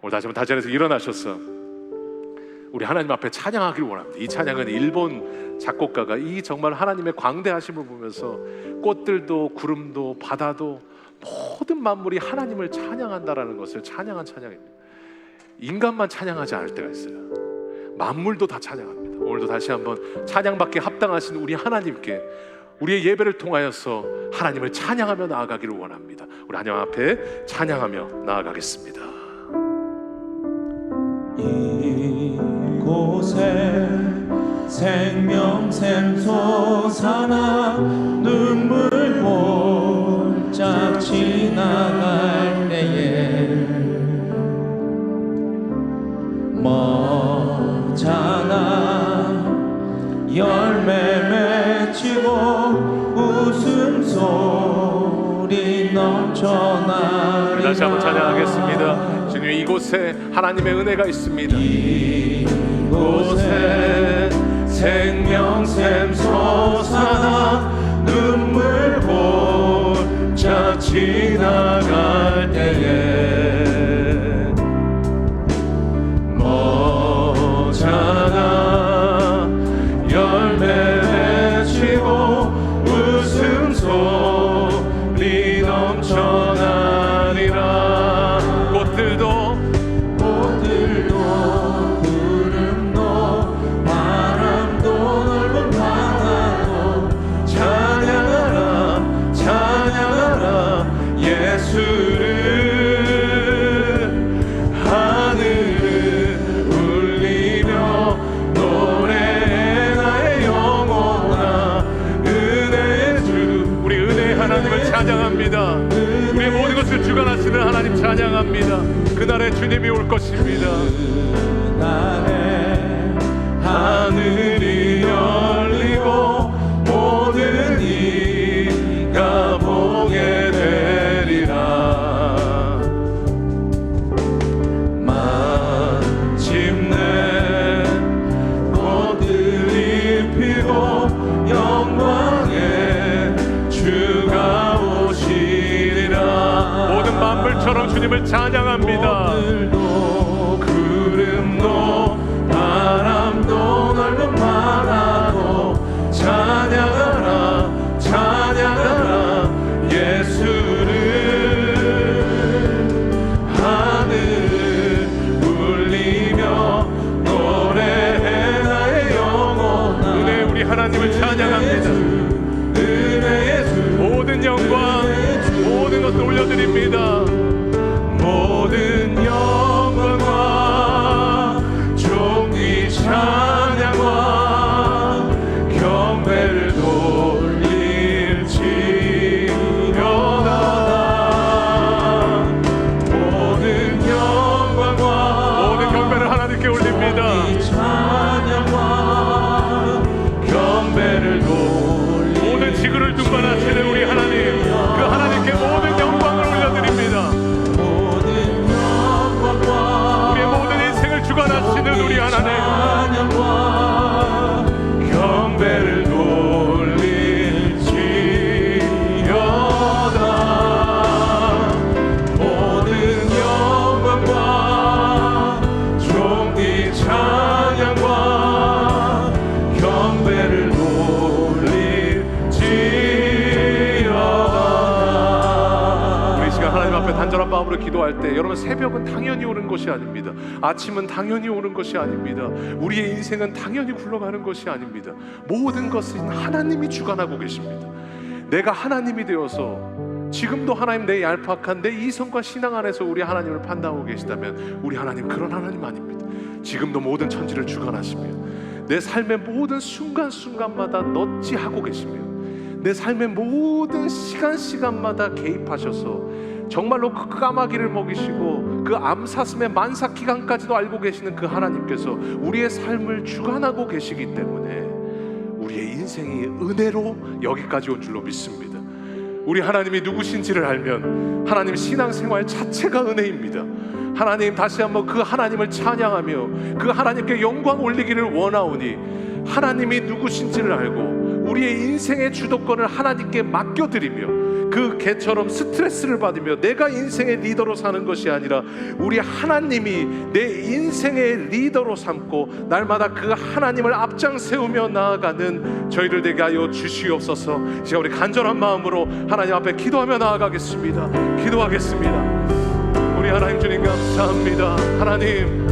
Speaker 1: 오늘 다시 한번 다자리에서 일어나셔서 우리 하나님 앞에 찬양하기를 원합니다. 이 찬양은 일본 작곡가가 이 정말 하나님의 광대하심을 보면서 꽃들도 구름도 바다도 모든 만물이 하나님을 찬양한다라는 것을 찬양한 찬양입니다. 인간만 찬양하지 않을 때가 있어요. 만물도 다 찬양합니다. 오늘도 다시 한번 찬양받기에 합당하신 우리 하나님께 우리의 예배를 통하여서 하나님을 찬양하며 나아가기를 원합니다. 우리 하나님 앞에 찬양하며 나아가겠습니다.
Speaker 2: 이곳에 생명샘 솟아나 눈물 볼짝 지나갈 때에 머잖아 열매 맺히고 웃음소리 넘쳐나리라.
Speaker 1: 다시 한번 찬양하겠습니다. 주님, 이곳에 하나님의 은혜가 있습니다.
Speaker 2: 이곳에 생명샘 솟아나 눈물 볼짝 지나갈 때에 머잖아 열매 맺히고 웃음소리 넘쳐나리라.
Speaker 1: 꽃들도
Speaker 2: 구름도 바람도 넓은 바다도 찬양하라 찬양하라 예수를. 하늘을 울리며 노래해 나의 영혼아 은혜의 주.
Speaker 1: 우리 은혜의 하나님을 찬양합니다. 우리의 모든 것을 주관하시는 하나님 찬양합니다. 그날에 주님이 올 것입니다.
Speaker 2: 그날에 하늘이 열리고 모든 이가 보게 되리라. 마침내 꽃들이 피고 영광의 주가 오시리라.
Speaker 1: 모든 만물처럼 주님을 찬양합니다.
Speaker 2: 꽃들도 구름도 바람도 넓은 바다도 찬양하라 찬양하라
Speaker 1: 마음으로 기도할 때 여러분, 새벽은 당연히 오는 것이 아닙니다. 아침은 당연히 오는 것이 아닙니다. 우리의 인생은 당연히 굴러가는 것이 아닙니다. 모든 것은 하나님이 주관하고 계십니다. 내가 하나님이 되어서 지금도 하나님, 내 얄팍한 내 이성과 신앙 안에서 우리 하나님을 판단하고 계시다면 우리 하나님 그런 하나님 아닙니다. 지금도 모든 천지를 주관하시며 내 삶의 모든 순간순간마다 넛지하고 계시며 내 삶의 모든 시간마다 개입하셔서 정말로 그 까마귀를 먹이시고 그 암사슴의 만삭 기간까지도 알고 계시는 그 하나님께서 우리의 삶을 주관하고 계시기 때문에 우리의 인생이 은혜로 여기까지 온 줄로 믿습니다. 우리 하나님이 누구신지를 알면 하나님 신앙생활 자체가 은혜입니다. 하나님, 다시 한번 그 하나님을 찬양하며 그 하나님께 영광 올리기를 원하오니 하나님이 누구신지를 알고 우리의 인생의 주도권을 하나님께 맡겨드리며 그 개처럼 스트레스를 받으며 내가 인생의 리더로 사는 것이 아니라 우리 하나님이 내 인생의 리더로 삼고 날마다 그 하나님을 앞장 세우며 나아가는 저희들 되게 하여 주시옵소서. 이제 우리 간절한 마음으로 하나님 앞에 기도하며 나아가겠습니다. 기도하겠습니다. 우리 하나님 주님 감사합니다. 하나님,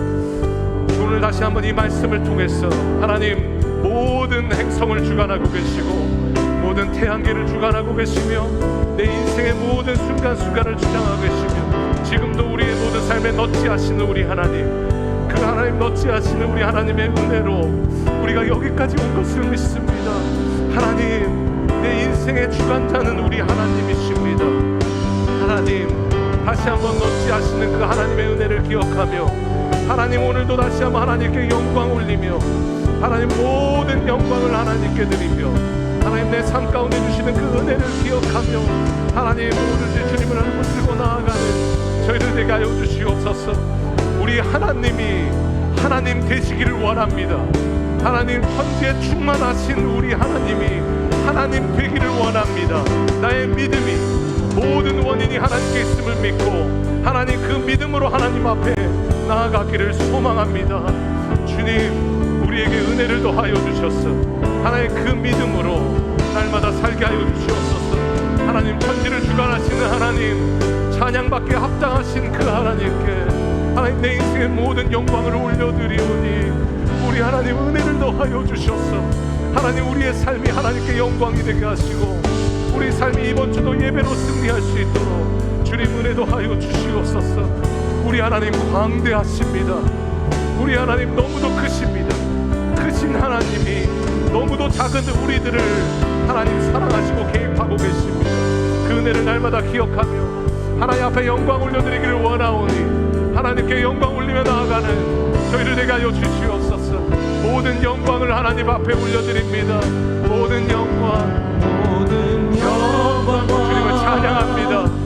Speaker 1: 오늘 다시 한번 이 말씀을 통해서 하나님 모든 행성을 주관하고 계시고 모든 태양계를 주관하고 계시며 내 인생의 모든 순간순간을 주장하고 계시며 지금도 우리의 모든 삶에 넣지 하시는 우리 하나님, 그 하나님 넣지 하시는 우리 하나님의 은혜로 우리가 여기까지 온 것을 믿습니다. 하나님, 내 인생의 주관자는 우리 하나님이십니다. 하나님, 다시 한번 넣지 하시는 그 하나님의 은혜를 기억하며 하나님, 오늘도 다시 한번 하나님께 영광 올리며 하나님 모든 영광을 하나님께 드리며 하나님, 내 삶 가운데 주시는 그 은혜를 기억하며 하나님, 모든 주님을 하나님 들고 나아가는 저희들 되게 하여 주시옵소서. 우리 하나님이 하나님 되시기를 원합니다. 하나님, 천지에 충만하신 우리 하나님이 하나님 되기를 원합니다. 나의 믿음이 모든 원인이 하나님께 있음을 믿고 하나님, 그 믿음으로 하나님 앞에 나아가기를 소망합니다. 주님, 우리에게 은혜를 더하여 주셔서 하나님 그 믿음으로 날마다 살게 하여 주시옵소서. 하나님, 천지를 주관하시는 하나님, 찬양받게 합당하신 그 하나님께 하나님, 내 인생의 모든 영광을 올려드리오니 우리 하나님 은혜를 더하여 주셔서 하나님, 우리의 삶이 하나님께 영광이 되게 하시고 우리 삶이 이번 주도 예배로 승리할 수 있도록 주님 은혜 더하여 주시옵소서. 우리 하나님 광대하십니다. 우리 하나님 너무도 크십니다. 크신 하나님이 너무도 작은 우리들을 하나님 사랑하시고 개입하고 계십니다. 그 은혜를 날마다 기억하며 하나님 앞에 영광 올려드리기를 원하오니 하나님께 영광 올리며 나아가는 저희를 되게 하여 주시옵소서. 모든 영광을 하나님 앞에 올려드립니다. 모든 영광,
Speaker 2: 모든 영광과
Speaker 1: 주님을 찬양합니다.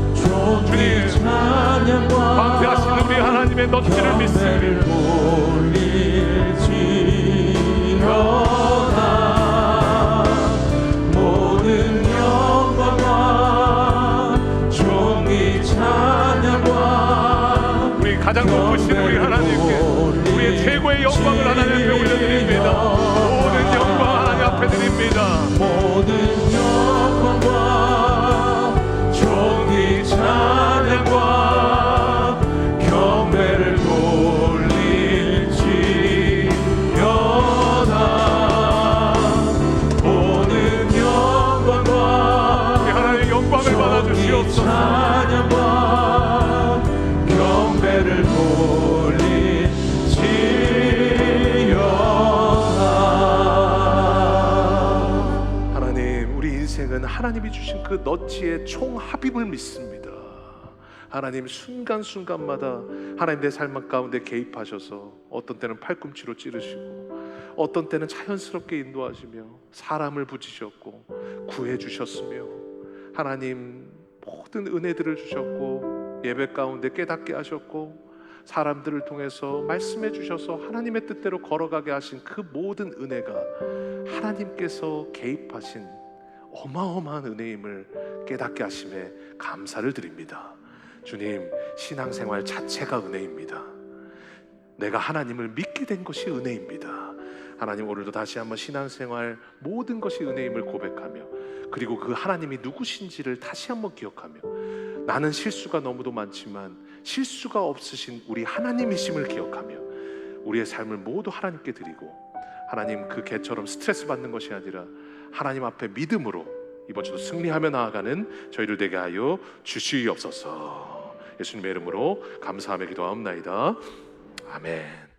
Speaker 1: 주님, 광대하신 우리 하나님의 넋지를 믿습니다.
Speaker 2: 모든 영광과 종이 찬양과
Speaker 1: 우리 가장 높으신 우리 하나님께 우리의 최고의 영광을 하나님 앞에 올려드립니다. 모든 영광 하나님 앞에 드립니다.
Speaker 2: 모든 영광과 종이 찬양과 경배를 돌릴지어다. 모든 영광과
Speaker 1: 우리 하나님의 영광을 받아주시옵소서.
Speaker 2: 찬양과 경배를 돌릴지어다.
Speaker 1: 하나님, 우리 인생은 하나님이 주신 그 넛지의 총합임을 믿습니다. 하나님, 순간순간마다 하나님 내 삶 가운데 개입하셔서 어떤 때는 팔꿈치로 찌르시고 어떤 때는 자연스럽게 인도하시며 사람을 붙이셨고 구해주셨으며 하나님 모든 은혜들을 주셨고 예배 가운데 깨닫게 하셨고 사람들을 통해서 말씀해 주셔서 하나님의 뜻대로 걸어가게 하신 그 모든 은혜가 하나님께서 개입하신 어마어마한 은혜임을 깨닫게 하심에 감사를 드립니다. 주님, 신앙생활 자체가 은혜입니다. 내가 하나님을 믿게 된 것이 은혜입니다. 하나님, 오늘도 다시 한번 신앙생활 모든 것이 은혜임을 고백하며 그리고 그 하나님이 누구신지를 다시 한번 기억하며 나는 실수가 너무도 많지만 실수가 없으신 우리 하나님이심을 기억하며 우리의 삶을 모두 하나님께 드리고, 하나님 그 개처럼 스트레스 받는 것이 아니라 하나님 앞에 믿음으로 이번 주도 승리하며 나아가는 저희들 되게 하여 주시옵소서. 예수님의 이름으로 감사하며 기도하옵나이다. 아멘.